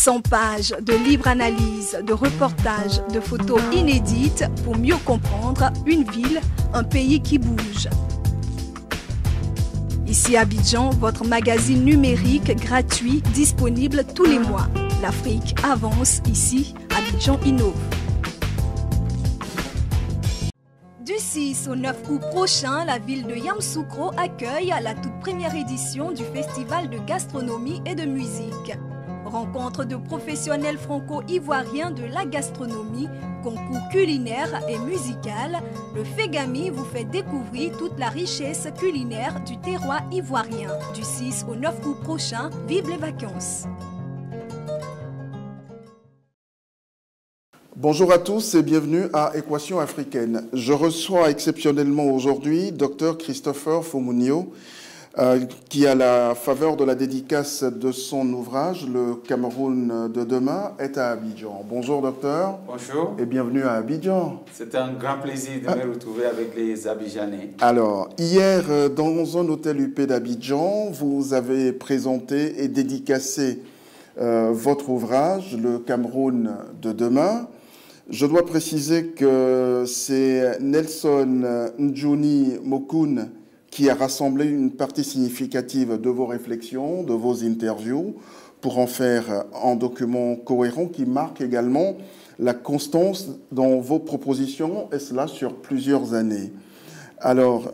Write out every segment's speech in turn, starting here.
100 pages de libre analyse, de reportages, de photos inédites pour mieux comprendre une ville, un pays qui bouge. Ici à Abidjan, votre magazine numérique gratuit disponible tous les mois. L'Afrique avance ici, Abidjan innove. Du 6 au 9 août prochain, la ville de Yamoussoukro accueille la toute première édition du Festival de gastronomie et de musique. Rencontre de professionnels franco-ivoiriens de la gastronomie, concours culinaire et musical, le FEGAMI vous fait découvrir toute la richesse culinaire du terroir ivoirien. Du 6 au 9 août prochain, vive les vacances! Bonjour à tous et bienvenue à Équation africaine. Je reçois exceptionnellement aujourd'hui Dr Christopher Fomunio, qui, à la faveur de la dédicace de son ouvrage, Le Cameroun de demain, est à Abidjan. Bonjour docteur. Bonjour. Et bienvenue à Abidjan. C'est un grand plaisir de me retrouver avec les Abidjanais. Alors, hier, dans un hôtel UP d'Abidjan, vous avez présenté et dédicacé votre ouvrage, Le Cameroun de demain. Je dois préciser que c'est Nelson Ndjouni Mokoun qui a rassemblé une partie significative de vos réflexions, de vos interviews, pour en faire un document cohérent qui marque également la constance dans vos propositions, et cela sur plusieurs années. Alors,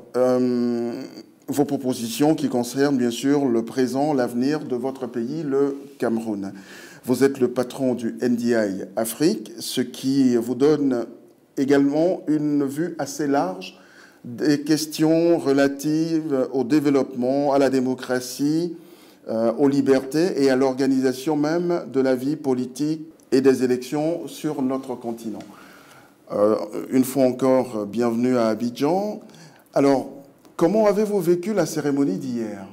vos propositions qui concernent bien sûr le présent, l'avenir de votre pays, le Cameroun. Vous êtes le patron du NDI Afrique, ce qui vous donne également une vue assez large des questions relatives au développement, à la démocratie, aux libertés et à l'organisation même de la vie politique et des élections sur notre continent. Une fois encore, bienvenue à Abidjan. Alors, comment avez-vous vécu la cérémonie d'hier?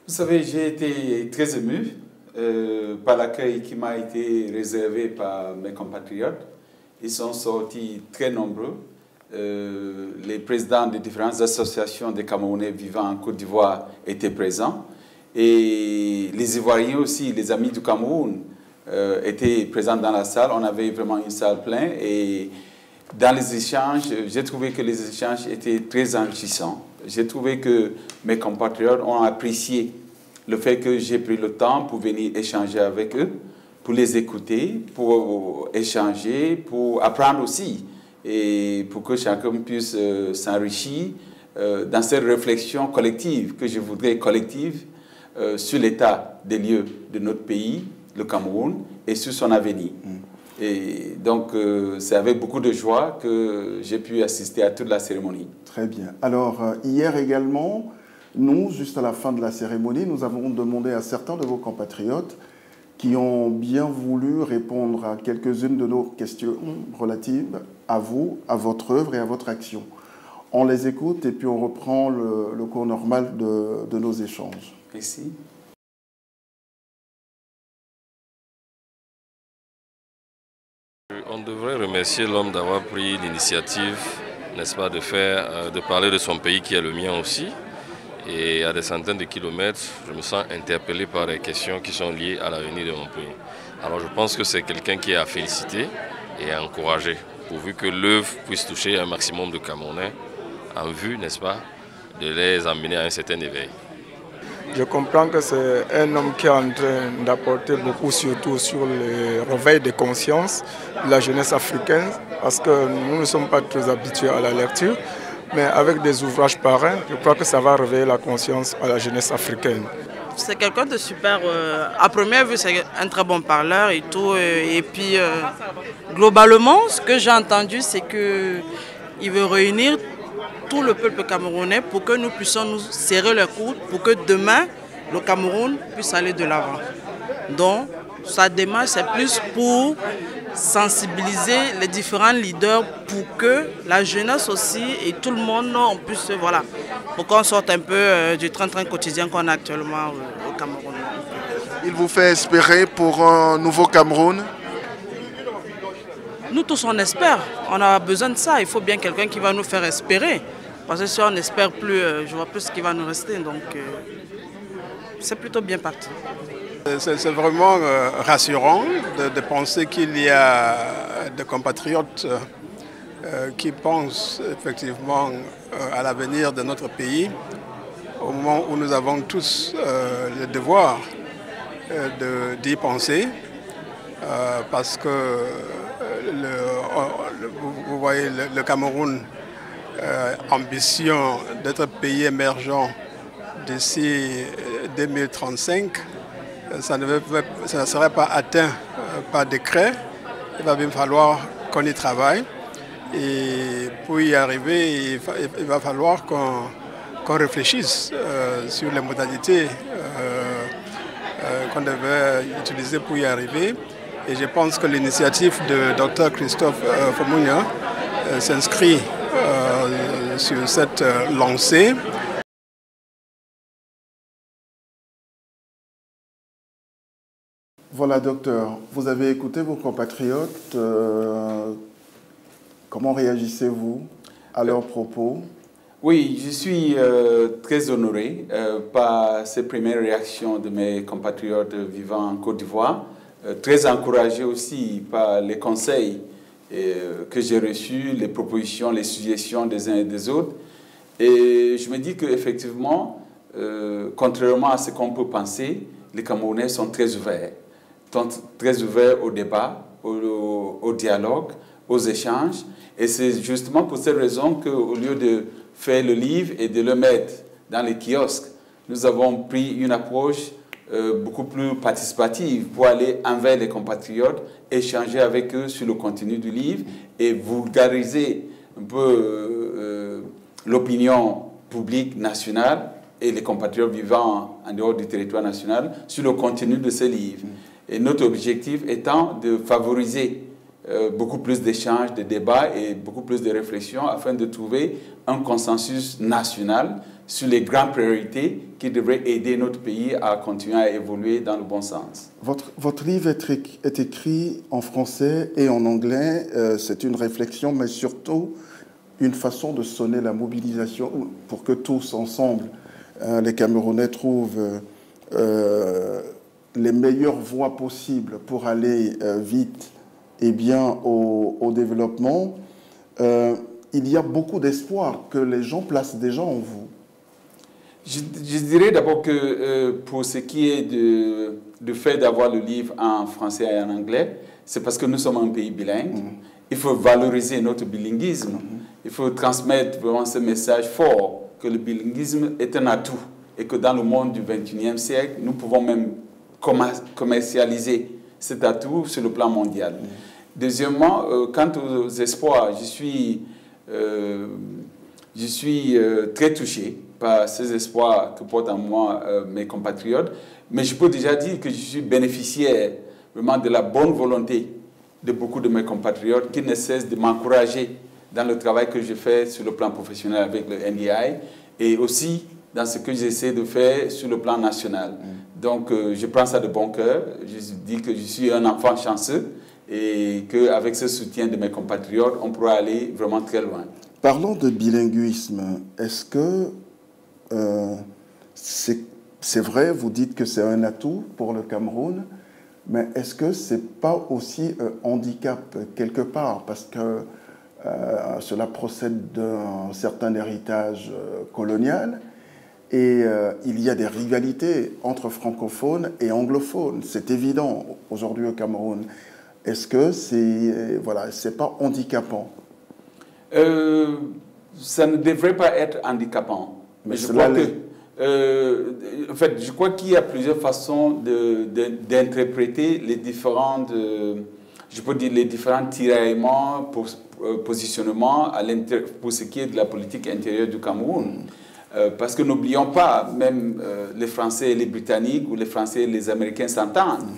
Vous savez, j'ai été très ému par l'accueil qui m'a été réservé par mes compatriotes. Ils sont sortis très nombreux. Les présidents des différentes associations des Camerounais vivant en Côte d'Ivoire étaient présents. Et les Ivoiriens aussi, les amis du Cameroun, étaient présents dans la salle. On avait vraiment une salle pleine. Et dans les échanges, j'ai trouvé que les échanges étaient très enrichissants. J'ai trouvé que mes compatriotes ont apprécié le fait que j'ai pris le temps pour venir échanger avec eux, pour les écouter, pour échanger, pour apprendre aussi, et pour que chacun puisse s'enrichir dans cette réflexion collective, que je voudrais collective, sur l'état des lieux de notre pays, le Cameroun, et sur son avenir. Et donc, c'est avec beaucoup de joie que j'ai pu assister à toute la cérémonie. Très bien. Alors, hier également, nous, juste à la fin de la cérémonie, nous avons demandé à certains de vos compatriotes qui ont bien voulu répondre à quelques-unes de nos questions relatives à vous, à votre œuvre et à votre action. On les écoute et puis on reprend le cours normal de nos échanges. Merci. On devrait remercier l'homme d'avoir pris l'initiative, n'est-ce pas, de parler de son pays qui est le mien aussi. Et à des centaines de kilomètres, je me sens interpellé par des questions qui sont liées à l'avenir de mon pays. Alors je pense que c'est quelqu'un qui est à féliciter et à encourager, pourvu que l'œuvre puisse toucher un maximum de Camerounais en vue, n'est-ce pas, de les amener à un certain éveil. Je comprends que c'est un homme qui est en train d'apporter beaucoup, surtout sur le réveil des consciences de la jeunesse africaine, parce que nous ne sommes pas très habitués à la lecture. Mais avec des ouvrages pareils, je crois que ça va réveiller la conscience à la jeunesse africaine. C'est quelqu'un de super. À première vue, c'est un très bon parleur et tout. Et puis, globalement, ce que j'ai entendu, c'est qu'il veut réunir tout le peuple camerounais pour que nous puissions nous serrer les coudes, pour que demain, le Cameroun puisse aller de l'avant. Donc, sa démarche, c'est plus pour sensibiliser les différents leaders pour que la jeunesse aussi et tout le monde on puisse, voilà, pour qu'on sorte un peu du train-train quotidien qu'on a actuellement au Cameroun. Il vous fait espérer pour un nouveau Cameroun? Nous tous on espère, on a besoin de ça, il faut bien quelqu'un qui va nous faire espérer. Parce que si on n'espère plus, je vois plus ce qui va nous rester, donc c'est plutôt bien parti. C'est vraiment rassurant de penser qu'il y a des compatriotes qui pensent effectivement à l'avenir de notre pays au moment où nous avons tous le devoir d'y penser parce que vous voyez le Cameroun ambition d'être pays émergent d'ici 2035, ça ne serait pas atteint par décret. Il va bien falloir qu'on y travaille. Et pour y arriver, il va falloir qu'on réfléchisse sur les modalités qu'on devait utiliser pour y arriver. Et je pense que l'initiative de Dr Christophe Famounia s'inscrit sur cette lancée. Voilà, docteur, vous avez écouté vos compatriotes. Comment réagissez-vous à leurs propos? Oui, je suis très honoré par ces premières réactions de mes compatriotes vivant en Côte d'Ivoire. Très encouragé aussi par les conseils que j'ai reçus, les propositions, les suggestions des uns et des autres. Et je me dis qu'effectivement, contrairement à ce qu'on peut penser, les Camerounais sont très ouverts au débat, au dialogue, aux échanges. Et c'est justement pour cette raison qu'au lieu de faire le livre et de le mettre dans les kiosques, nous avons pris une approche beaucoup plus participative pour aller envers les compatriotes, échanger avec eux sur le contenu du livre et vulgariser un peu l'opinion publique nationale et les compatriotes vivant en dehors du territoire national sur le contenu de ce livre. Et notre objectif étant de favoriser beaucoup plus d'échanges, de débats et beaucoup plus de réflexions afin de trouver un consensus national sur les grandes priorités qui devraient aider notre pays à continuer à évoluer dans le bon sens. Votre livre est écrit en français et en anglais. C'est une réflexion, mais surtout une façon de sonner la mobilisation pour que tous ensemble, les Camerounais trouvent les meilleures voies possibles pour aller vite et bien au développement. Il y a beaucoup d'espoir que les gens placent déjà en vous. Je dirais d'abord que pour ce qui est du fait d'avoir le livre en français et en anglais, c'est parce que nous sommes un pays bilingue. Il faut valoriser notre bilinguisme. Il faut transmettre vraiment ce message fort que le bilinguisme est un atout et que dans le monde du XXIe siècle, nous pouvons même commercialiser cet atout sur le plan mondial. Deuxièmement, quant aux espoirs, je suis très touché par ces espoirs que portent en moi mes compatriotes, mais je peux déjà dire que je suis bénéficiaire vraiment de la bonne volonté de beaucoup de mes compatriotes qui ne cessent de m'encourager dans le travail que je fais sur le plan professionnel avec le NDI et aussi dans ce que j'essaie de faire sur le plan national. Donc, je prends ça de bon cœur. Je dis que je suis un enfant chanceux et qu'avec ce soutien de mes compatriotes, on pourra aller vraiment très loin. Parlons de bilinguisme. Est-ce que c'est vrai, vous dites que c'est un atout pour le Cameroun, mais est-ce que ce n'est pas aussi un handicap quelque part? Parce que cela procède d'un certain héritage colonial. Et il y a des rivalités entre francophones et anglophones. C'est évident aujourd'hui au Cameroun. Est-ce que c'est pas handicapant? Ça ne devrait pas être handicapant. Mais je crois que, en fait, je crois qu'il y a plusieurs façons d'interpréter les différentes, je peux dire les différents tiraillements, positionnements pour ce qui est de la politique intérieure du Cameroun. Parce que n'oublions pas, même les Français et les Britanniques ou les Français et les Américains s'entendent.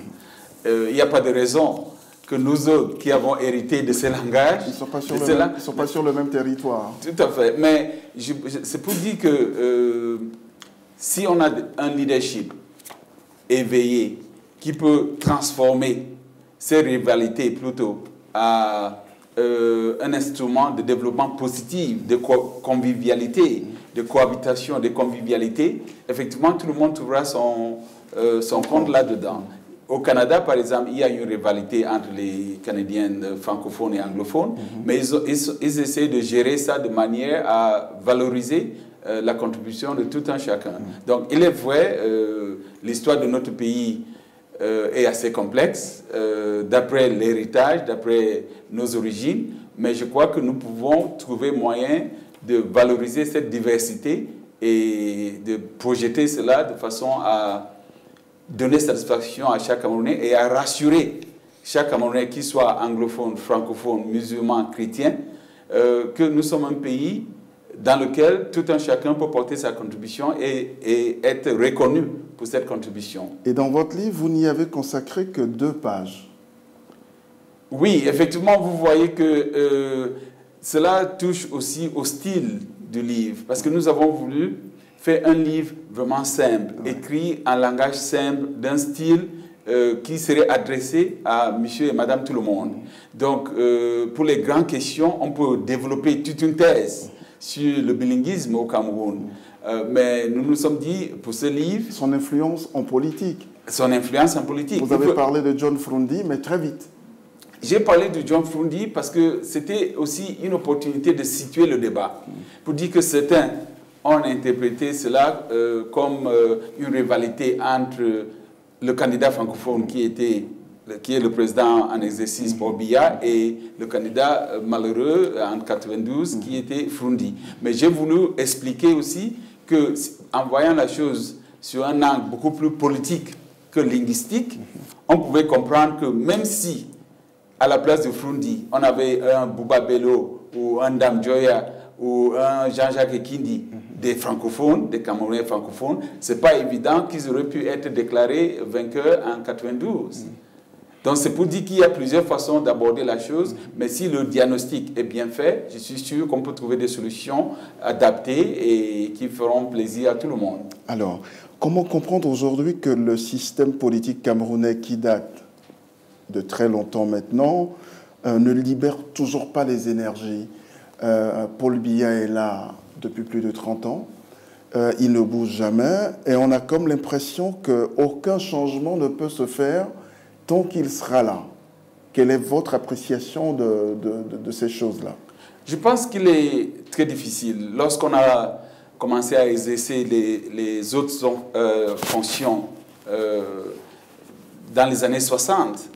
Il n'y a pas de raison que nous autres qui avons hérité de ces langages... Ils ne sont pas sur le même territoire. Tout à fait. Mais c'est pour dire que si on a un leadership éveillé qui peut transformer ces rivalités plutôt à un instrument de développement positif, de convivialité, de cohabitation, de convivialité, effectivement, tout le monde trouvera son son compte là-dedans. Au Canada, par exemple, il y a une rivalité entre les Canadiens francophones et anglophones, mais ils essaient de gérer ça de manière à valoriser la contribution de tout un chacun. Donc, il est vrai, l'histoire de notre pays est assez complexe, d'après l'héritage, d'après nos origines, mais je crois que nous pouvons trouver moyen de valoriser cette diversité et de projeter cela de façon à donner satisfaction à chaque Camerounais et à rassurer chaque Camerounais, qu'il soit anglophone, francophone, musulman, chrétien, que nous sommes un pays dans lequel tout un chacun peut porter sa contribution et être reconnu pour cette contribution. Et dans votre livre, vous n'y avez consacré que 2 pages. Oui, effectivement, vous voyez que cela touche aussi au style du livre, parce que nous avons voulu faire un livre vraiment simple, écrit en langage simple, d'un style qui serait adressé à monsieur et madame tout le monde. Donc, pour les grandes questions, on peut développer toute une thèse sur le bilinguisme au Cameroun. Mais nous nous sommes dit, pour ce livre... Son influence en politique. Son influence en politique. Vous avez parlé de John Frundi, mais très vite. J'ai parlé de John Frundi parce que c'était aussi une opportunité de situer le débat. Pour dire que certains ont interprété cela comme une rivalité entre le candidat francophone qui est le président en exercice, Paul Biya, et le candidat malheureux en 92 qui était Frundi. Mais j'ai voulu expliquer aussi qu'en voyant la chose sur un angle beaucoup plus politique que linguistique, on pouvait comprendre que même si à la place de Frundi, on avait un Bouba Bello ou un Dame Joya ou un Jean-Jacques Ekindi, des francophones, des Camerounais francophones, ce n'est pas évident qu'ils auraient pu être déclarés vainqueurs en 92. Donc c'est pour dire qu'il y a plusieurs façons d'aborder la chose, mais si le diagnostic est bien fait, je suis sûr qu'on peut trouver des solutions adaptées et qui feront plaisir à tout le monde. Alors, comment comprendre aujourd'hui que le système politique camerounais qui date de très longtemps maintenant, ne libère toujours pas les énergies? Paul Biya est là depuis plus de 30 ans, il ne bouge jamais, et on a comme l'impression qu'aucun changement ne peut se faire tant qu'il sera là. Quelle est votre appréciation de ces choses-là? Je pense qu'il est très difficile. Lorsqu'on a commencé à exercer les autres fonctions dans les années 60,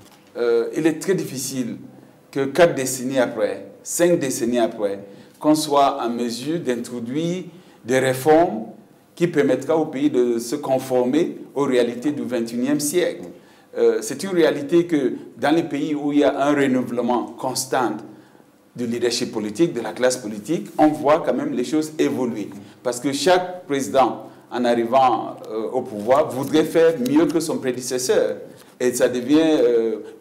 il est très difficile que 4 décennies après, 5 décennies après, qu'on soit en mesure d'introduire des réformes qui permettra au pays de se conformer aux réalités du XXIe siècle. C'est une réalité que dans les pays où il y a un renouvellement constant du leadership politique, de la classe politique, on voit quand même les choses évoluer. Parce que chaque président, en arrivant au pouvoir, voudrait faire mieux que son prédécesseur. Et ça devient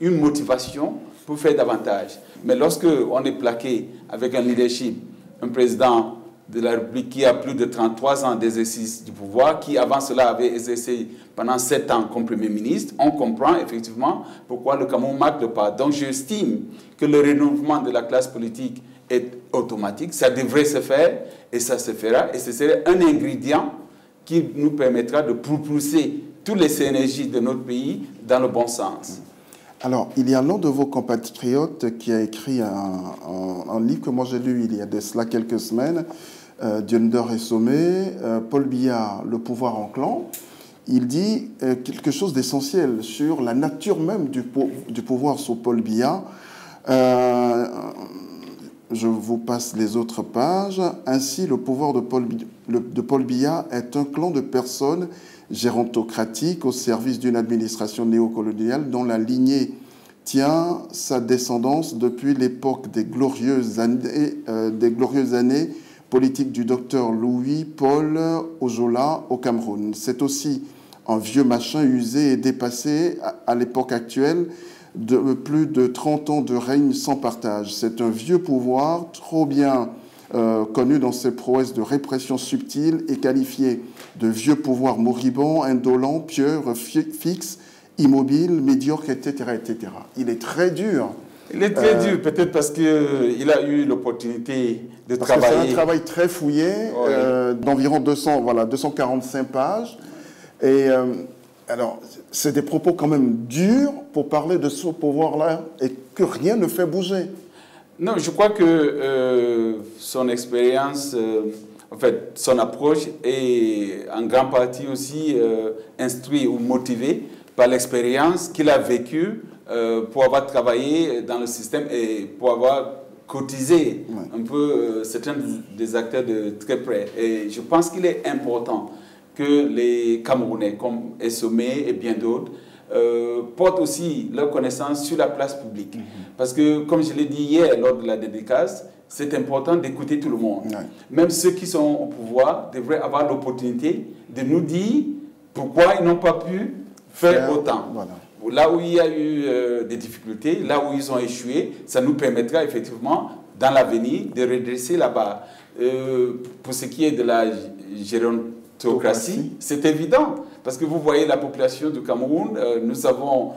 une motivation pour faire davantage. Mais lorsque on est plaqué avec un leadership, un président de la République qui a plus de 33 ans d'exercice du pouvoir, qui avant cela avait exercé pendant 7 ans comme Premier ministre, on comprend effectivement pourquoi le Cameroun marque le pas. Donc j'estime que le renouvellement de la classe politique est automatique, ça devrait se faire et ça se fera. Et ce serait un ingrédient qui nous permettra de propulser toutes les synergies de notre pays dans le bon sens. Alors, il y a l'un de vos compatriotes qui a écrit un livre que moi j'ai lu il y a de cela quelques semaines, Diendor et Sommet, Paul Biya, Le pouvoir en clan. Il dit quelque chose d'essentiel sur la nature même du pouvoir sous Paul Biya. Je vous passe les autres pages. Ainsi, le pouvoir de Paul Biya est un clan de personnes gérontocratiques au service d'une administration néocoloniale dont la lignée tient sa descendance depuis l'époque des glorieuses années politiques du docteur Louis-Paul Ojola au Cameroun. C'est aussi un vieux machin usé et dépassé à l'époque actuelle de plus de 30 ans de règne sans partage. C'est un vieux pouvoir trop bien connu dans ses prouesses de répression subtile et qualifié de vieux pouvoir moribond, indolent, pieux, fixe, immobile, médiocre, etc., etc. Il est très dur. Il est très dur, peut-être parce qu'il a eu l'opportunité de travailler. C'est un travail très fouillé, d'environ 245 pages. Et Alors, c'est des propos quand même durs pour parler de ce pouvoir-là et que rien ne fait bouger. Non, je crois que son expérience, en fait, son approche est en grande partie aussi instruite ou motivée par l'expérience qu'il a vécue pour avoir travaillé dans le système et pour avoir cotisé un peu certains des acteurs de très près. Et je pense qu'il est important que les Camerounais, comme Essomé et bien d'autres, portent aussi leur connaissance sur la place publique. Parce que, comme je l'ai dit hier lors de la dédicace, c'est important d'écouter tout le monde. Même ceux qui sont au pouvoir devraient avoir l'opportunité de nous dire pourquoi ils n'ont pas pu faire autant. Voilà. Là où il y a eu des difficultés, là où ils ont échoué, ça nous permettra effectivement, dans l'avenir, de redresser la barre. Pour ce qui est de la gérontocratie, c'est évident. Parce que vous voyez la population du Cameroun, nous avons,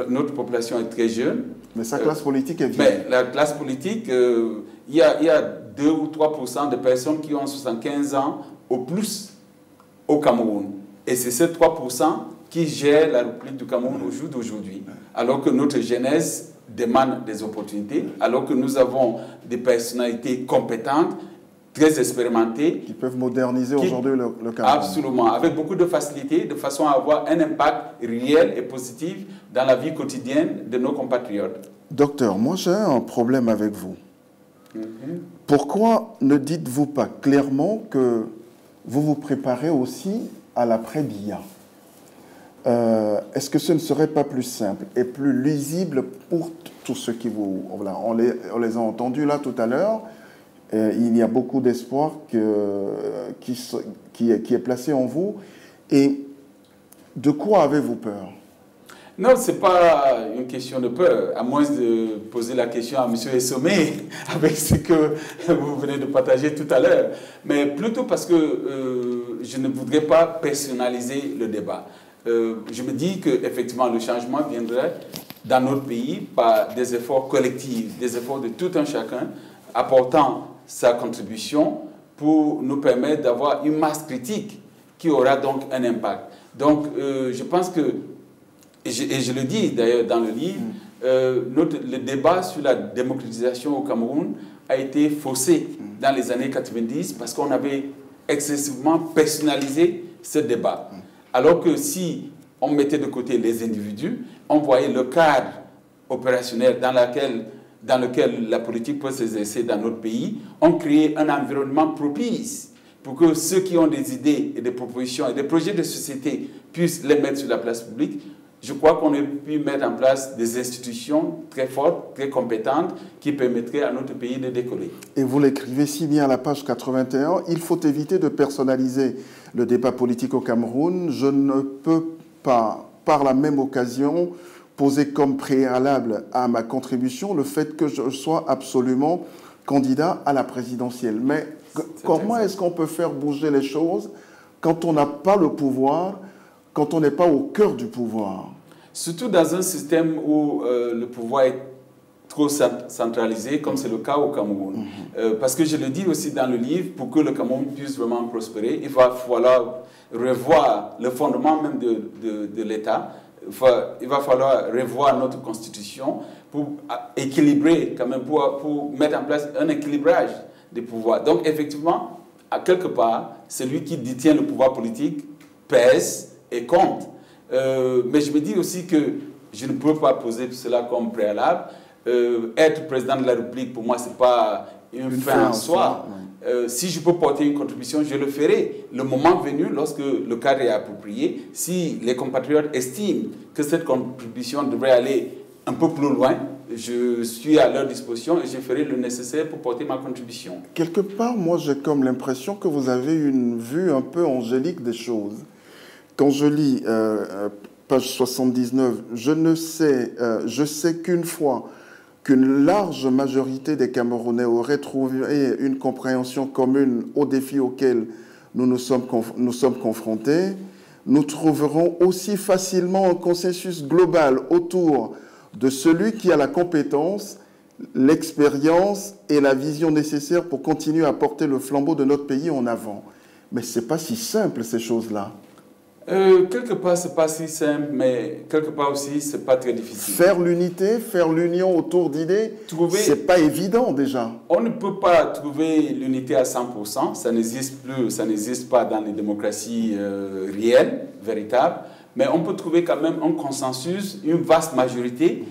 notre population est très jeune. Mais sa classe politique est vieille. Mais la classe politique, il y a 2 ou 3% de personnes qui ont 75 ans au plus au Cameroun. Et c'est ces 3% qui gèrent la République du Cameroun au jour d'aujourd'hui. Alors que notre jeunesse demande des opportunités, alors que nous avons des personnalités compétentes, très expérimentées. Qui peuvent moderniser aujourd'hui le Cameroun. Absolument, avec beaucoup de facilité, de façon à avoir un impact réel et positif dans la vie quotidienne de nos compatriotes. Docteur, moi j'ai un problème avec vous. Pourquoi ne dites-vous pas clairement que vous vous préparez aussi à l'après-Biya? Est-ce que ce ne serait pas plus simple et plus lisible pour tous ceux qui vous... Voilà, on les a entendus là tout à l'heure. Il y a beaucoup d'espoir qui est placé en vous. Et de quoi avez-vous peur? Non, ce n'est pas une question de peur, à moins de poser la question à M. Essomé, avec ce que vous venez de partager tout à l'heure. Mais plutôt parce que je ne voudrais pas personnaliser le débat. Je me dis qu'effectivement, le changement viendrait dans notre pays par des efforts collectifs, des efforts de tout un chacun, apportant sa contribution pour nous permettre d'avoir une masse critique qui aura donc un impact. Donc, je pense que, et je le dis d'ailleurs dans le livre, le débat sur la démocratisation au Cameroun a été faussé dans les années 90 parce qu'on avait excessivement personnalisé ce débat. Alors que si on mettait de côté les individus, on voyait le cadre opérationnel dans lequel la politique peut s'exercer dans notre pays, on crée un environnement propice pour que ceux qui ont des idées et des propositions et des projets de société puissent les mettre sur la place publique. Je crois qu'on a pu mettre en place des institutions très fortes, très compétentes, qui permettraient à notre pays de décoller. Et vous l'écrivez si bien à la page 81, il faut éviter de personnaliser le débat politique au Cameroun. Je ne peux pas, par la même occasion, poser comme préalable à ma contribution le fait que je sois absolument candidat à la présidentielle. Mais comment est-ce qu'on peut faire bouger les choses quand on n'a pas le pouvoir, quand on n'est pas au cœur du pouvoir? Surtout dans un système où le pouvoir est trop centralisé, comme c'est le cas au Cameroun. Parce que je le dis aussi dans le livre, pour que le Cameroun puisse vraiment prospérer, il va falloir revoir le fondement même de l'État. Il va falloir revoir notre constitution pour équilibrer, quand même, pour mettre en place un équilibrage des pouvoirs. Donc, effectivement, à quelque part, celui qui détient le pouvoir politique pèse et compte. Mais je me dis aussi que je ne peux pas poser cela comme préalable. Être président de la République, pour moi, ce n'est pas une fin en soi. Si je peux porter une contribution, je le ferai. Le moment venu, lorsque le cadre est approprié, si les compatriotes estiment que cette contribution devrait aller un peu plus loin, je suis à leur disposition et je ferai le nécessaire pour porter ma contribution. Quelque part, moi, j'ai comme l'impression que vous avez une vue un peu angélique des choses. Quand je lis page 79, je sais qu'une fois qu'une large majorité des Camerounais auraient trouvé une compréhension commune aux défis auxquels nous sommes confrontés, nous trouverons aussi facilement un consensus global autour de celui qui a la compétence, l'expérience et la vision nécessaires pour continuer à porter le flambeau de notre pays en avant. Mais ce n'est pas si simple, ces choses-là. Quelque part, ce n'est pas si simple, mais quelque part aussi, ce n'est pas très difficile. Faire l'unité, faire l'union autour d'idées, ce n'est pas évident déjà. On ne peut pas trouver l'unité à 100%, ça n'existe plus, ça n'existe pas dans les démocraties réelles, véritables, mais on peut trouver quand même un consensus, une vaste majorité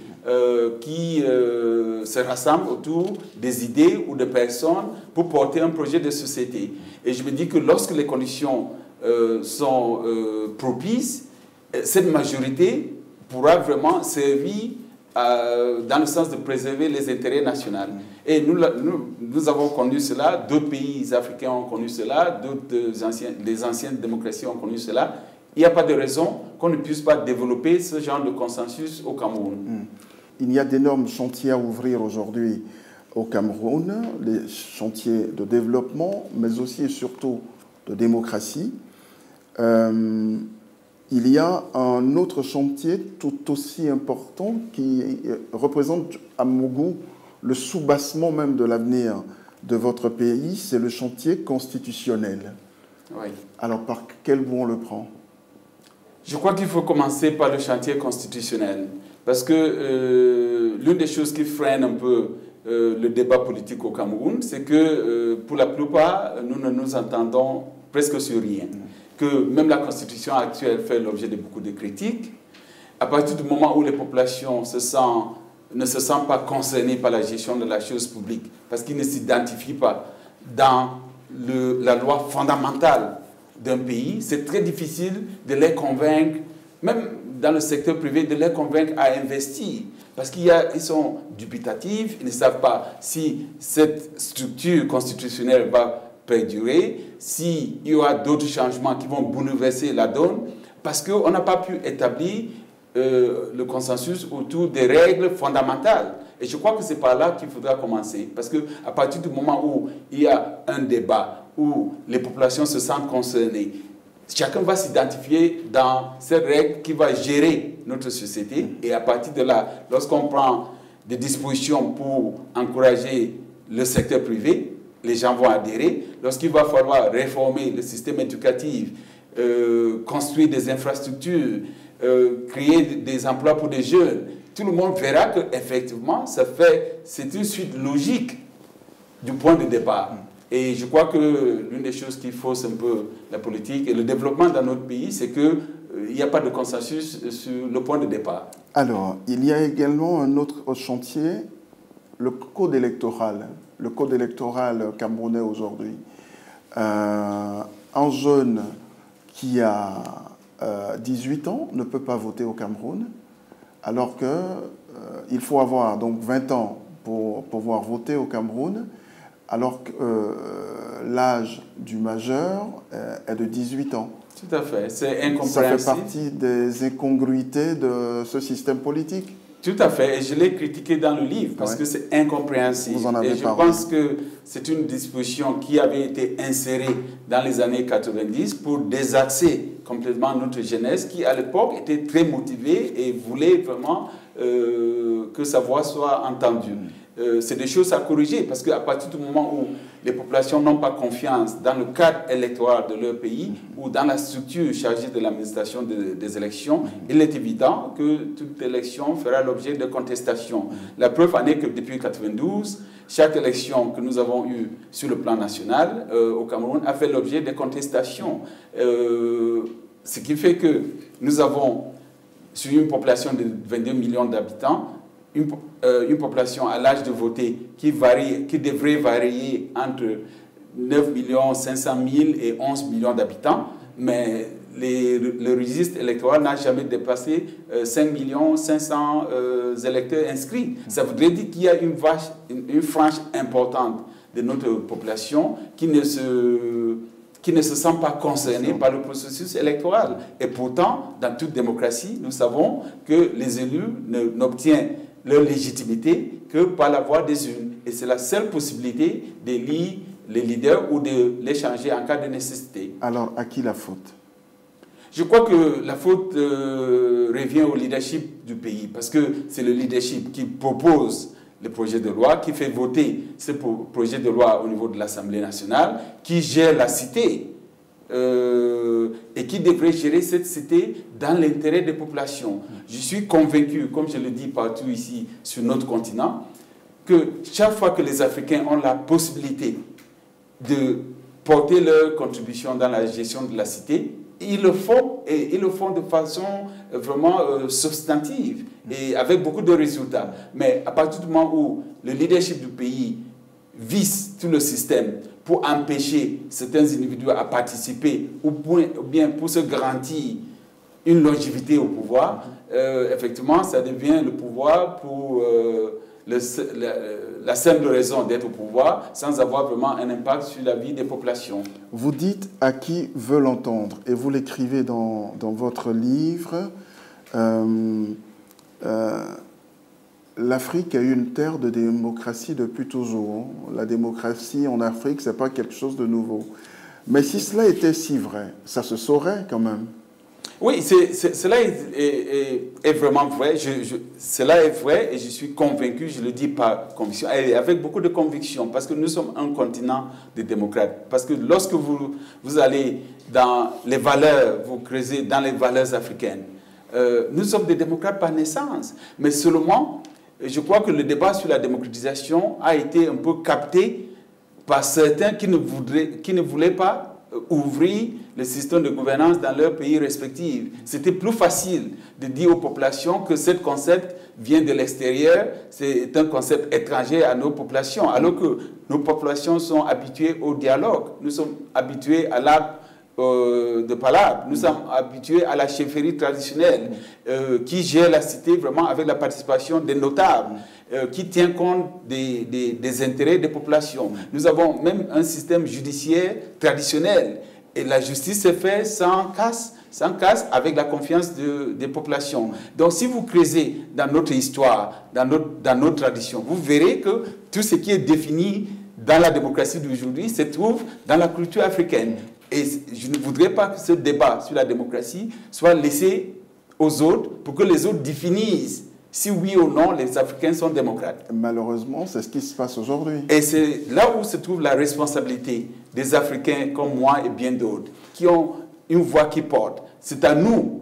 qui se rassemble autour des idées ou de personnes pour porter un projet de société. Et je me dis que lorsque les conditions sont propices, cette majorité pourra vraiment servir dans le sens de préserver les intérêts nationaux. Et nous avons connu cela, d'autres pays africains ont connu cela, les anciennes démocraties ont connu cela. Il n'y a pas de raison qu'on ne puisse pas développer ce genre de consensus au Cameroun. Il y a d'énormes chantiers à ouvrir aujourd'hui au Cameroun, les chantiers de développement, mais aussi et surtout de démocratie. Il y a un autre chantier tout aussi important qui représente à mon goût le soubassement même de l'avenir de votre pays, c'est le chantier constitutionnel. Oui. Alors par quel bout on le prend? Je crois qu'il faut commencer par le chantier constitutionnel, parce que l'une des choses qui freine un peu le débat politique au Cameroun, c'est que pour la plupart, nous ne nous entendons presque sur rien. Que même la constitution actuelle fait l'objet de beaucoup de critiques. À partir du moment où les populations ne se sentent pas concernées par la gestion de la chose publique, parce qu'ils ne s'identifient pas dans la loi fondamentale d'un pays, c'est très difficile de les convaincre, même dans le secteur privé, de les convaincre à investir. Parce qu'ils sont dubitatifs, ils ne savent pas si cette structure constitutionnelle va perdurer, s'il y aura d'autres changements qui vont bouleverser la donne, parce qu'on n'a pas pu établir le consensus autour des règles fondamentales. Et je crois que c'est par là qu'il faudra commencer. Parce qu'à partir du moment où il y a un débat, où les populations se sentent concernées, chacun va s'identifier dans cette règle qui va gérer notre société. Et à partir de là, lorsqu'on prend des dispositions pour encourager le secteur privé, les gens vont adhérer. Lorsqu'il va falloir réformer le système éducatif, construire des infrastructures, créer des emplois pour des jeunes, tout le monde verra qu'effectivement, c'est une suite logique du point de départ. Et je crois que l'une des choses qui fausse un peu la politique et le développement dans notre pays, c'est qu'il n'y a pas de consensus sur le point de départ. Alors, il y a également un autre chantier, le code électoral. Le code électoral camerounais aujourd'hui. Un jeune qui a 18 ans ne peut pas voter au Cameroun, alors qu'il faut avoir donc 20 ans pour pouvoir voter au Cameroun, alors que l'âge du majeur est de 18 ans. Tout à fait, c'est incompréhensible. Ça fait partie des incongruités de ce système politique. Tout à fait, et je l'ai critiqué dans le livre parce que c'est incompréhensible. Vous en avez et je pense que c'est une disposition qui avait été insérée dans les années 90 pour désaxer complètement notre jeunesse qui, à l'époque, était très motivée et voulait vraiment que sa voix soit entendue. C'est des choses à corriger parce qu'à partir du moment où les populations n'ont pas confiance dans le cadre électoral de leur pays ou dans la structure chargée de l'administration des élections, il est évident que toute élection fera l'objet de contestation. La preuve en est que depuis 1992, chaque élection que nous avons eue sur le plan national au Cameroun a fait l'objet de contestations. Ce qui fait que nous avons, sur une population de 22 millions d'habitants, une population à l'âge de voter qui devrait varier entre 9 500 000 et 11 millions d'habitants, mais le registre électoral n'a jamais dépassé 5 500 000 électeurs inscrits. Ça voudrait dire qu'il y a une frange importante de notre population qui ne se sent pas concernée par le processus électoral. Et pourtant, dans toute démocratie, nous savons que les élus n'obtiennent leur légitimité que par la voie des urnes. Et c'est la seule possibilité d'élire les leaders ou de les changer en cas de nécessité. Alors, à qui la faute? Je crois que la faute revient au leadership du pays, parce que c'est le leadership qui propose le projet de loi, qui fait voter ce projet de loi au niveau de l'Assemblée nationale, qui gère la cité. et qui devrait gérer cette cité dans l'intérêt des populations. Je suis convaincu, comme je le dis partout ici sur notre continent, que chaque fois que les Africains ont la possibilité de porter leur contribution dans la gestion de la cité, ils le font, et ils le font de façon vraiment substantive et avec beaucoup de résultats. Mais à partir du moment où le leadership du pays vise tout le système pour empêcher certains individus à participer ou bien pour se garantir une longévité au pouvoir, effectivement, ça devient le pouvoir pour la simple raison d'être au pouvoir sans avoir vraiment un impact sur la vie des populations. Vous dites à qui veut l'entendre, et vous l'écrivez dans votre livre, l'Afrique est une terre de démocratie depuis toujours. La démocratie en Afrique, ce n'est pas quelque chose de nouveau. Mais si cela était si vrai, ça se saurait quand même. Oui, cela est vraiment vrai. Cela est vrai et je suis convaincu, je le dis par conviction, et avec beaucoup de conviction, parce que nous sommes un continent de démocrates. Parce que lorsque vous allez dans les valeurs, vous creusez dans les valeurs africaines, nous sommes des démocrates par naissance. Mais seulement, je crois que le débat sur la démocratisation a été un peu capté par certains qui ne voulaient pas ouvrir le système de gouvernance dans leurs pays respectifs. C'était plus facile de dire aux populations que ce concept vient de l'extérieur, c'est un concept étranger à nos populations, alors que nos populations sont habituées au dialogue, nous sommes habitués à l'art de palabre, nous sommes habitués à la chefferie traditionnelle qui gère la cité vraiment avec la participation des notables, qui tient compte des intérêts des populations. Nous avons même un système judiciaire traditionnel et la justice se fait sans casse avec la confiance des populations. Donc si vous creusez dans notre histoire, dans notre tradition, vous verrez que tout ce qui est défini dans la démocratie d'aujourd'hui se trouve dans la culture africaine. Et je ne voudrais pas que ce débat sur la démocratie soit laissé aux autres pour que les autres définissent si oui ou non les Africains sont démocrates. Malheureusement, c'est ce qui se passe aujourd'hui. Et c'est là où se trouve la responsabilité des Africains comme moi et bien d'autres, qui ont une voix qui porte. C'est à nous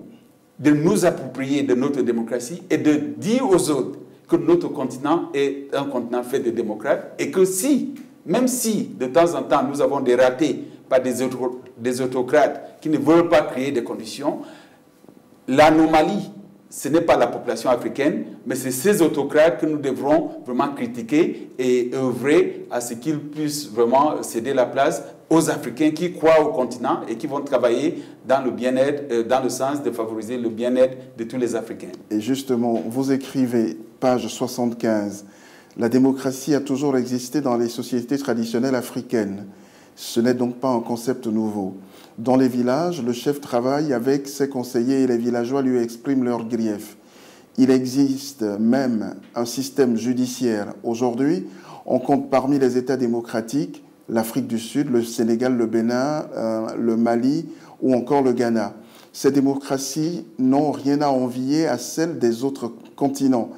de nous approprier de notre démocratie et de dire aux autres que notre continent est un continent fait de démocrates et que même si de temps en temps nous avons des ratés par des autocrates qui ne veulent pas créer des conditions, l'anomalie, ce n'est pas la population africaine, mais c'est ces autocrates que nous devrons vraiment critiquer et œuvrer à ce qu'ils puissent vraiment céder la place aux Africains qui croient au continent et qui vont travailler dans le bien-être, dans le sens de favoriser le bien-être de tous les Africains. Et justement, vous écrivez, page 75, « La démocratie a toujours existé dans les sociétés traditionnelles africaines. Ce n'est donc pas un concept nouveau. Dans les villages, le chef travaille avec ses conseillers et les villageois lui expriment leurs griefs. Il existe même un système judiciaire. Aujourd'hui, on compte parmi les États démocratiques l'Afrique du Sud, le Sénégal, le Bénin, le Mali ou encore le Ghana. Ces démocraties n'ont rien à envier à celles des autres continents.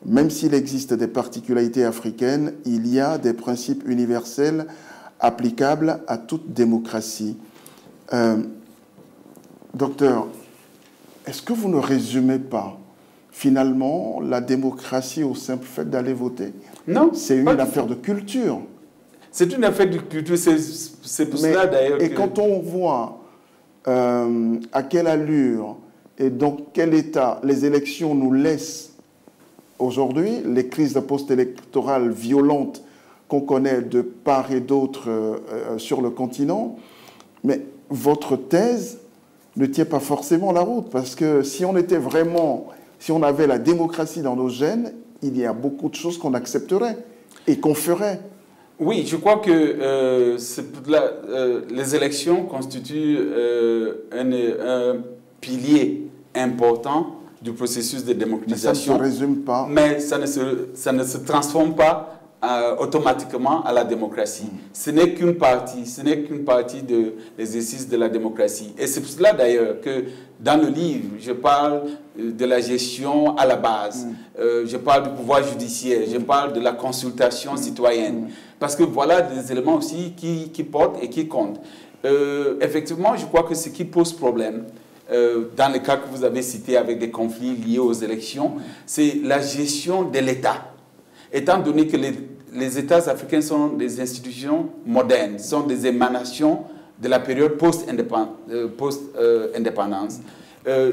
Même s'il existe des particularités africaines, il y a des principes universels applicables à toute démocratie. » Docteur, est-ce que vous ne résumez pas finalement la démocratie au simple fait d'aller voter? Non. C'est une affaire de culture. C'est une affaire de culture, c'est pour cela d'ailleurs. Et quand on voit à quelle allure et dans quel état les élections nous laissent aujourd'hui, les crises post-électorales violentes qu'on connaît de part et d'autre sur le continent, mais votre thèse ne tient pas forcément la route, parce que si on avait la démocratie dans nos gènes, il y a beaucoup de choses qu'on accepterait et qu'on ferait. Oui, je crois que les élections constituent un pilier important du processus de démocratisation. Mais ça ne se résume pas. Mais ça ne se transforme pas automatiquement à la démocratie. Ce n'est qu'une partie de l'exercice de la démocratie. Et c'est pour cela d'ailleurs que dans le livre, je parle de la gestion à la base, je parle du pouvoir judiciaire, je parle de la consultation citoyenne. Parce que voilà des éléments aussi qui portent et qui comptent. Effectivement, je crois que ce qui pose problème, dans le cas que vous avez cité avec des conflits liés aux élections, c'est la gestion de l'État. Étant donné que les États africains sont des institutions modernes, sont des émanations de la période post-indépendance,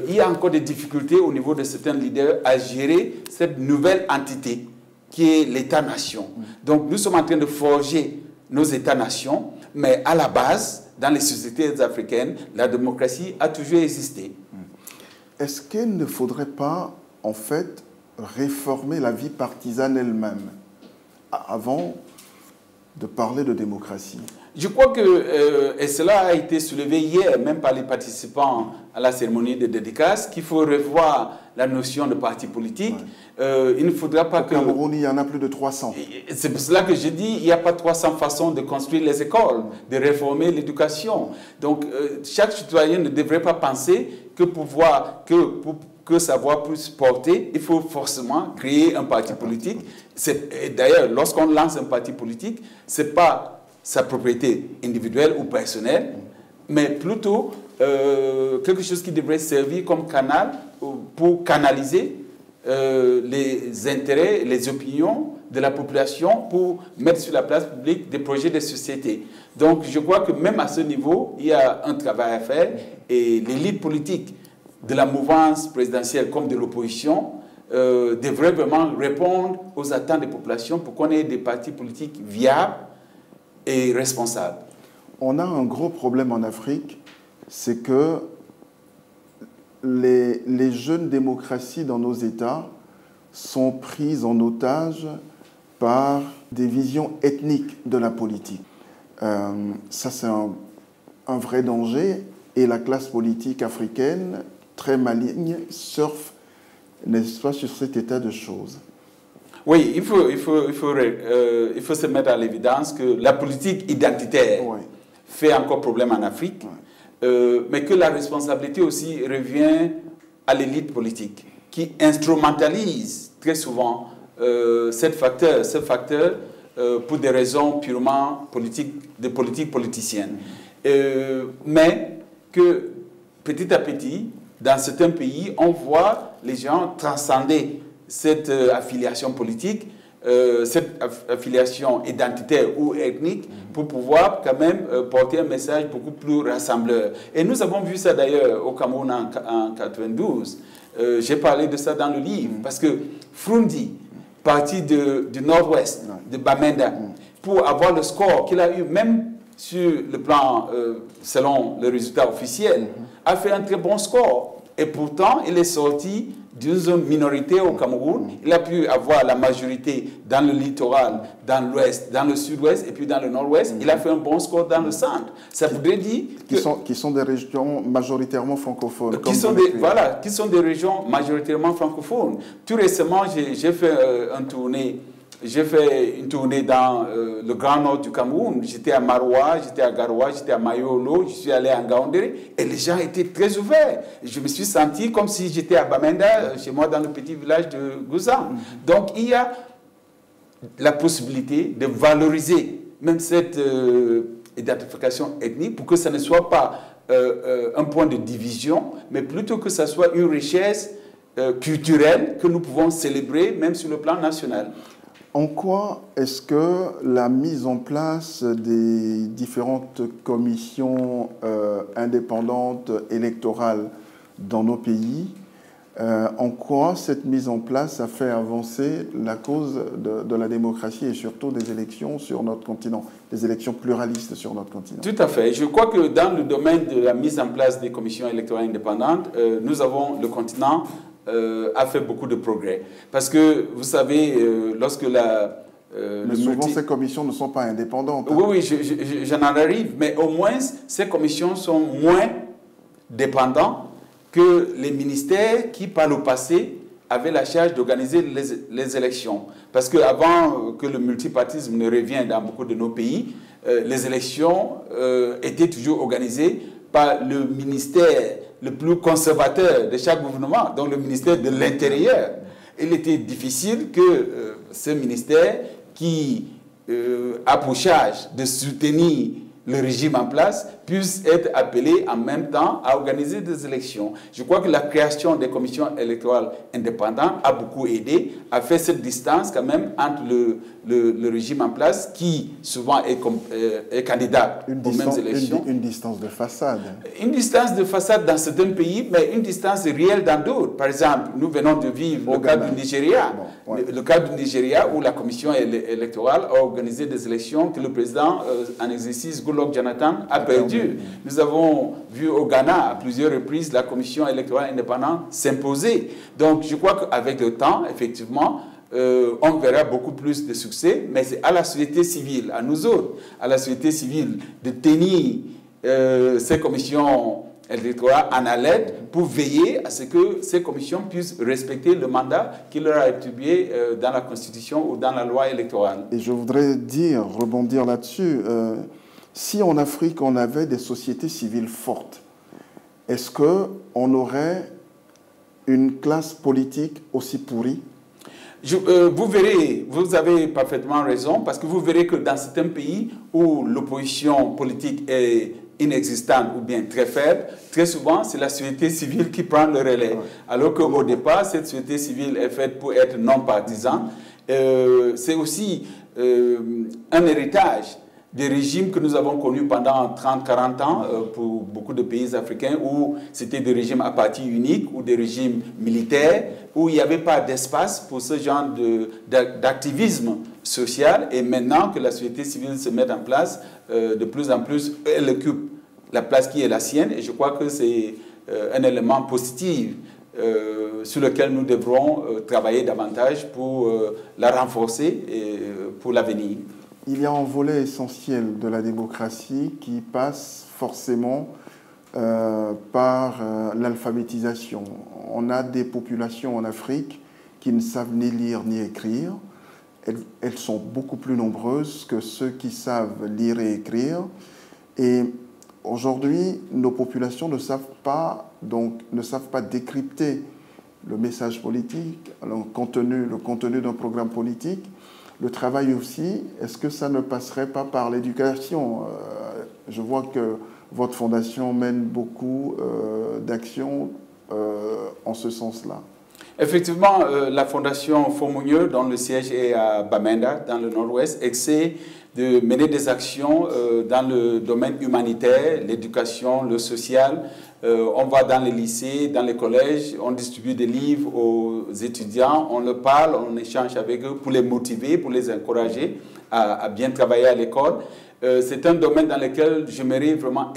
il y a encore des difficultés au niveau de certains leaders à gérer cette nouvelle entité qui est l'État-nation. Donc nous sommes en train de forger nos États-nations, mais à la base, dans les sociétés africaines, la démocratie a toujours existé. Est-ce qu'il ne faudrait pas, en fait, réformer la vie partisane elle-même avant de parler de démocratie? Je crois que, et cela a été soulevé hier, même par les participants à la cérémonie de dédicace, qu'il faut revoir la notion de parti politique. Il ne faudra pas que... Au Cameroun, il y en a plus de 300. C'est pour cela que je dis qu'il n'y a pas 300 façons de construire les écoles, de réformer l'éducation. Donc, chaque citoyen ne devrait pas penser que pour sa voix puisse porter, il faut forcément créer un parti politique. D'ailleurs, lorsqu'on lance un parti politique, ce n'est pas sa propriété individuelle ou personnelle, mais plutôt quelque chose qui devrait servir comme canal pour canaliser les intérêts, les opinions de la population pour mettre sur la place publique des projets de société. Donc je crois que même à ce niveau, il y a un travail à faire et l'élite politique de la mouvance présidentielle comme de l'opposition devrait vraiment répondre aux attentes des populations pour qu'on ait des partis politiques viables et responsables. On a un gros problème en Afrique, c'est que les jeunes démocraties dans nos États sont prises en otage par des visions ethniques de la politique. Ça, c'est un vrai danger. Et la classe politique africaine, très maligne, surfe, n'est-ce pas, sur cet état de choses. Oui, il faut se mettre à l'évidence que la politique identitaire fait encore problème en Afrique, mais que la responsabilité aussi revient à l'élite politique, qui instrumentalise très souvent ce facteur pour des raisons purement de politique politicienne. Mais que petit à petit, dans certains pays, on voit les gens transcender cette affiliation politique, cette affiliation identitaire ou ethnique pour pouvoir quand même porter un message beaucoup plus rassembleur. Et nous avons vu ça d'ailleurs au Cameroun en 92. J'ai parlé de ça dans le livre parce que Frundi, parti du nord-ouest, de Bamenda, pour avoir le score qu'il a eu même sur le plan, selon le résultat officiel, a fait un très bon score. Et pourtant, il est sorti d'une zone minoritaire au Cameroun. Il a pu avoir la majorité dans le littoral, dans l'ouest, dans le sud-ouest et puis dans le nord-ouest. Il a fait un bon score dans le centre. Ça voudrait dire qui sont des régions majoritairement francophones. Qui sont des régions majoritairement francophones. Tout récemment, j'ai fait une tournée dans le grand nord du Cameroun. J'étais à Maroua, j'étais à Garoua, j'étais à Mayolo, je suis allé à Ngaoundéré et les gens étaient très ouverts. Je me suis senti comme si j'étais à Bamenda, chez moi dans le petit village de Gouzan. Donc il y a la possibilité de valoriser même cette identification ethnique pour que ça ne soit pas un point de division, mais plutôt que ça soit une richesse culturelle que nous pouvons célébrer même sur le plan national. En quoi est-ce que la mise en place des différentes commissions indépendantes électorales dans nos pays, en quoi cette mise en place a fait avancer la cause de la démocratie et surtout des élections sur notre continent, des élections pluralistes sur notre continent? Tout à fait. Je crois que dans le domaine de la mise en place des commissions électorales indépendantes, le continent a fait beaucoup de progrès. Parce que, vous savez, lorsque mais souvent, ces commissions ne sont pas indépendantes. Hein. Oui, j'en arrive. Mais au moins, ces commissions sont moins dépendantes que les ministères qui, par le passé, avaient la charge d'organiser les élections. Parce qu'avant que le multipartisme ne revienne dans beaucoup de nos pays, les élections étaient toujours organisées par le ministère le plus conservateur de chaque gouvernement, donc le ministère de l'Intérieur. Il était difficile que ce ministère qui a pour charge de soutenir le régime en place puisse être appelé en même temps à organiser des élections. Je crois que la création des commissions électorales indépendantes a beaucoup aidé à faire cette distance quand même entre le régime en place qui souvent est candidat aux mêmes élections. Une distance de façade. Une distance de façade dans certains pays, mais une distance réelle dans d'autres. Par exemple, nous venons de vivre le cas du Nigeria. Bon, ouais. Le cas du Nigeria où la commission électorale a organisé des élections que le président en exercice, Goodluck Jonathan, a perdu. Nous avons vu au Ghana à plusieurs reprises la commission électorale indépendante s'imposer. Donc je crois qu'avec le temps, effectivement, on verra beaucoup plus de succès, mais c'est à la société civile, à nous autres, à la société civile, de tenir ces commissions électorales en haleine pour veiller à ce que ces commissions puissent respecter le mandat qui leur a attribué dans la Constitution ou dans la loi électorale. Et je voudrais rebondir là-dessus, si en Afrique on avait des sociétés civiles fortes, est-ce qu'on aurait une classe politique aussi pourrie? Vous verrez, vous avez parfaitement raison, parce que vous verrez que dans certains pays où l'opposition politique est inexistante ou bien très faible, très souvent c'est la société civile qui prend le relais. Alors qu'au départ, cette société civile est faite pour être non partisane. C'est aussi un héritage des régimes que nous avons connus pendant 30-40 ans pour beaucoup de pays africains où c'était des régimes à parti unique ou des régimes militaires où il n'y avait pas d'espace pour ce genre d'activisme social. Et maintenant que la société civile se met en place, de plus en plus, elle occupe la place qui est la sienne. Et je crois que c'est un élément positif sur lequel nous devrons travailler davantage pour la renforcer et pour l'avenir. Il y a un volet essentiel de la démocratie qui passe forcément par l'alphabétisation. On a des populations en Afrique qui ne savent ni lire ni écrire. Elles sont beaucoup plus nombreuses que ceux qui savent lire et écrire. Et aujourd'hui, nos populations ne savent pas décrypter le message politique, le contenu d'un programme politique. Le travail aussi, est-ce que ça ne passerait pas par l'éducation? Je vois que votre fondation mène beaucoup d'actions en ce sens-là. Effectivement, la fondation Fomonieux, dont le siège est à Bamenda, dans le nord-ouest, essaie de mener des actions dans le domaine humanitaire, l'éducation, le social. On va dans les lycées, dans les collèges, on distribue des livres aux étudiants, on leur parle, on échange avec eux pour les motiver, pour les encourager à bien travailler à l'école. C'est un domaine dans lequel j'aimerais vraiment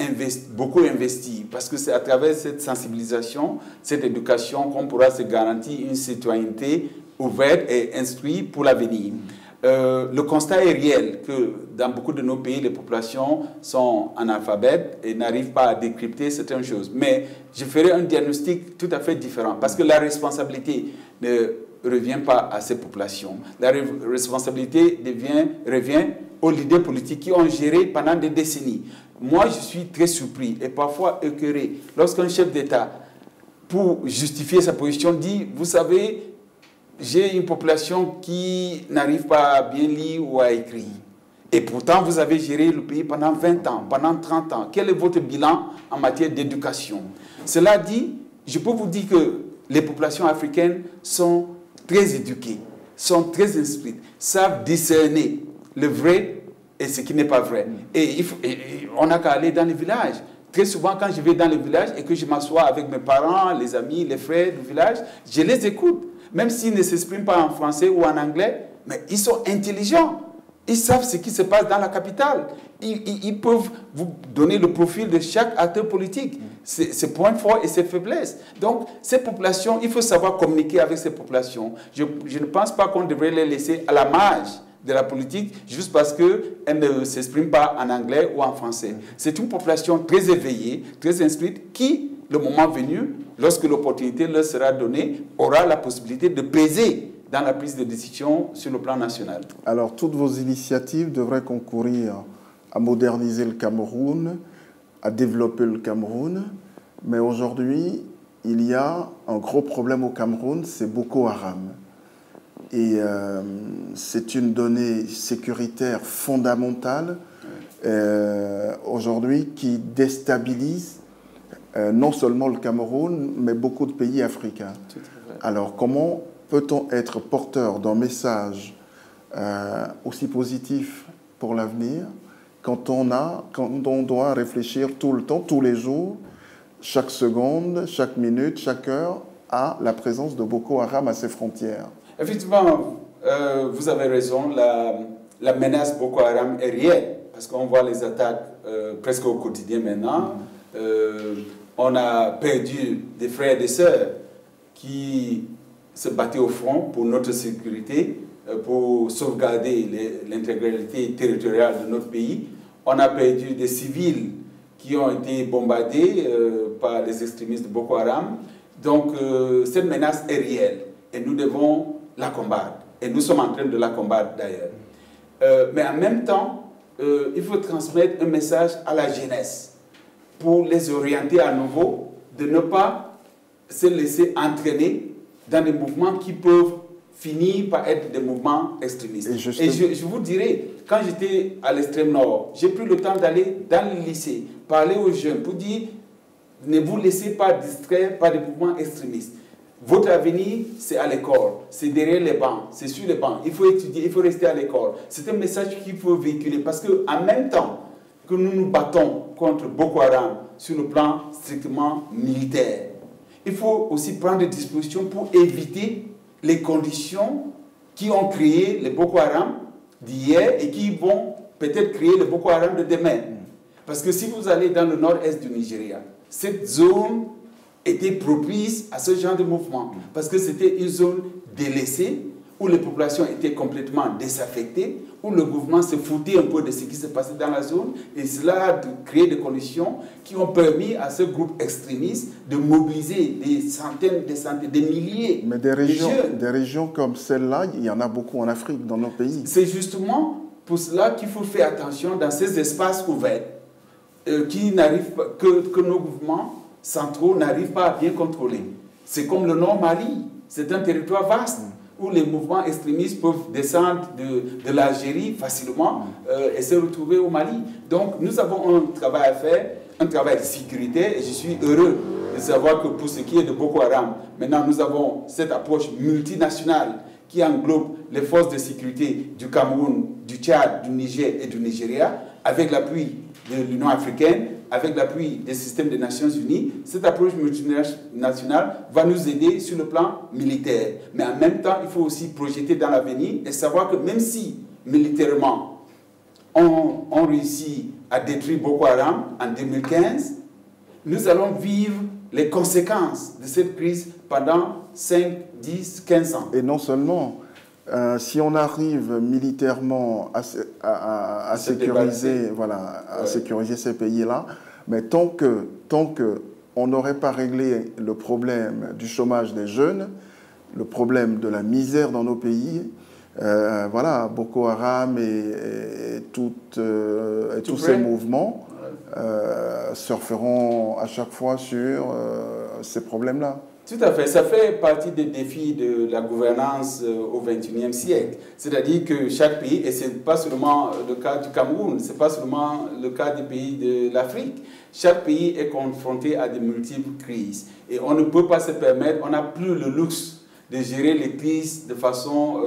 beaucoup investir parce que c'est à travers cette sensibilisation, cette éducation qu'on pourra se garantir une citoyenneté ouverte et instruite pour l'avenir. Le constat est réel que dans beaucoup de nos pays, les populations sont analphabètes et n'arrivent pas à décrypter certaines choses. Mais je ferai un diagnostic tout à fait différent parce que la responsabilité ne revient pas à ces populations. La responsabilité revient aux leaders politiques qui ont géré pendant des décennies. Moi, je suis très surpris et parfois écœuré lorsqu'un chef d'État, pour justifier sa position, dit « Vous savez, j'ai une population qui n'arrive pas à bien lire ou à écrire. Et pourtant, vous avez géré le pays pendant 20 ans, pendant 30 ans. Quel est votre bilan en matière d'éducation ?» Cela dit, je peux vous dire que les populations africaines sont très éduquées, sont très instruites, savent discerner le vrai et ce qui n'est pas vrai. Et on n'a qu'à aller dans les villages. Très souvent, quand je vais dans les villages et que je m'assois avec mes parents, les amis, les frères du village, je les écoute. Même s'ils ne s'expriment pas en français ou en anglais, mais ils sont intelligents. Ils savent ce qui se passe dans la capitale. Ils peuvent vous donner le profil de chaque acteur politique, ses points forts et ses faiblesses. Donc, ces populations, il faut savoir communiquer avec ces populations. Je ne pense pas qu'on devrait les laisser à la marge de la politique juste parce qu'elles ne s'expriment pas en anglais ou en français. C'est une population très éveillée, très instruite, qui, le moment venu, lorsque l'opportunité leur sera donnée, aura la possibilité de peser dans la prise de décision sur le plan national. Alors, toutes vos initiatives devraient concourir à moderniser le Cameroun, à développer le Cameroun. Mais aujourd'hui, il y a un gros problème au Cameroun, c'est Boko Haram. Et c'est une donnée sécuritaire fondamentale aujourd'hui qui déstabilise non seulement le Cameroun, mais beaucoup de pays africains. Alors, comment peut-on être porteur d'un message aussi positif pour l'avenir quand on doit réfléchir tout le temps, tous les jours, chaque seconde, chaque minute, chaque heure, à la présence de Boko Haram à ses frontières? Effectivement, vous avez raison, la menace Boko Haram est réelle, parce qu'on voit les attaques presque au quotidien maintenant. On a perdu des frères et des sœurs qui se battaient au front pour notre sécurité, pour sauvegarder l'intégralité territoriale de notre pays. On a perdu des civils qui ont été bombardés par les extrémistes de Boko Haram. Donc cette menace est réelle et nous devons la combattre. Et nous sommes en train de la combattre d'ailleurs. Mais en même temps, il faut transmettre un message à la jeunesse pour les orienter à nouveau, de ne pas se laisser entraîner dans des mouvements qui peuvent finir par être des mouvements extrémistes. Et je vous dirais, quand j'étais à l'extrême nord, j'ai pris le temps d'aller dans le lycée, parler aux jeunes pour dire, ne vous laissez pas distraire par des mouvements extrémistes. Votre avenir, c'est à l'école, c'est derrière les bancs, c'est sur les bancs. Il faut étudier, il faut rester à l'école. C'est un message qu'il faut véhiculer parce qu'en même temps que nous nous battons contre Boko Haram sur le plan strictement militaire, il faut aussi prendre des dispositions pour éviter les conditions qui ont créé les Boko Haram d'hier et qui vont peut-être créer le Boko Haram de demain. Parce que si vous allez dans le nord-est du Nigeria, cette zone était propice à ce genre de mouvement. Parce que c'était une zone délaissée, où les populations étaient complètement désaffectées, où le gouvernement se foutait un peu de ce qui se passait dans la zone, et cela a créé des conditions qui ont permis à ce groupe extrémiste de mobiliser des centaines, des milliers Mais des régions comme celle-là, il y en a beaucoup en Afrique, dans nos pays. C'est justement pour cela qu'il faut faire attention dans ces espaces ouverts, que nos gouvernements centraux n'arrivent pas à bien contrôler. C'est comme le Nord Mali, c'est un territoire vaste où les mouvements extrémistes peuvent descendre de l'Algérie facilement et se retrouver au Mali. Donc nous avons un travail à faire, un travail de sécurité, et je suis heureux de savoir que pour ce qui est de Boko Haram, maintenant nous avons cette approche multinationale qui englobe les forces de sécurité du Cameroun, du Tchad, du Niger et du Nigeria, avec l'appui de l'Union africaine, avec l'appui des systèmes des Nations Unies. Cette approche multinationale va nous aider sur le plan militaire. Mais en même temps, il faut aussi projeter dans l'avenir et savoir que même si militairement, on réussit à détruire Boko Haram en 2015, nous allons vivre les conséquences de cette crise pendant 5, 10, 15 ans. Et non seulement, si on arrive militairement à sécuriser, sécuriser ces pays-là, mais tant que on n'aurait pas réglé le problème du chômage des jeunes, le problème de la misère dans nos pays, Boko Haram et tous ces mouvements surferont à chaque fois sur ces problèmes-là. Tout à fait. Ça fait partie des défis de la gouvernance au XXIe siècle. C'est-à-dire que chaque pays, et ce n'est pas seulement le cas du Cameroun, ce n'est pas seulement le cas des pays de l'Afrique, chaque pays est confronté à de multiples crises. Et on ne peut pas se permettre, on n'a plus le luxe de gérer les crises de façon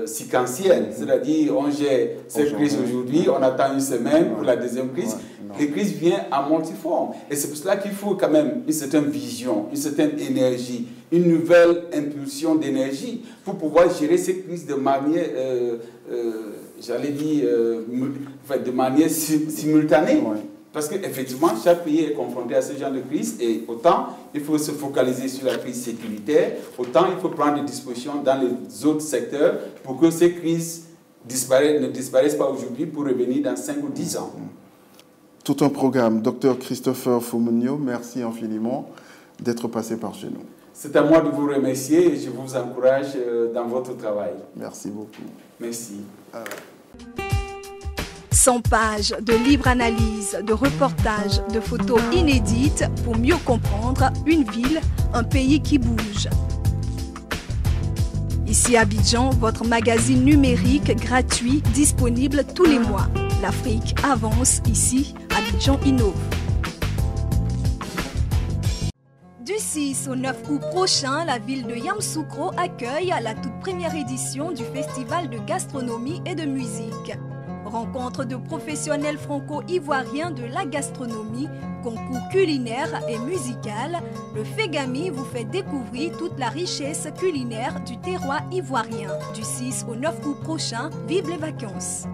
séquentielle. C'est-à-dire, on gère cette crise aujourd'hui, on attend une semaine pour la deuxième crise. Les crises viennent en multiforme. Et c'est pour cela qu'il faut quand même une certaine vision, une certaine énergie, une nouvelle impulsion d'énergie pour pouvoir gérer ces crises de manière, de manière simultanée. Oui. Parce qu'effectivement, chaque pays est confronté à ce genre de crise et autant il faut se focaliser sur la crise sécuritaire, autant il faut prendre des dispositions dans les autres secteurs pour que ces crises ne disparaissent pas aujourd'hui pour revenir dans 5 ou 10 ans. Tout un programme. Dr Christopher Fumunyo, merci infiniment d'être passé par chez nous. C'est à moi de vous remercier et je vous encourage dans votre travail. Merci beaucoup. Merci. 100 pages de libre analyse, de reportages, de photos inédites pour mieux comprendre une ville, un pays qui bouge. Ici à Abidjan, votre magazine numérique gratuit disponible tous les mois. L'Afrique avance ici, Abidjan innove. Du 6 au 9 août prochain, la ville de Yamoussoukro accueille la toute première édition du Festival de gastronomie et de musique. Rencontre de professionnels franco-ivoiriens de la gastronomie, concours culinaire et musical, le FEGAMI vous fait découvrir toute la richesse culinaire du terroir ivoirien. Du 6 au 9 août prochain, vive les vacances!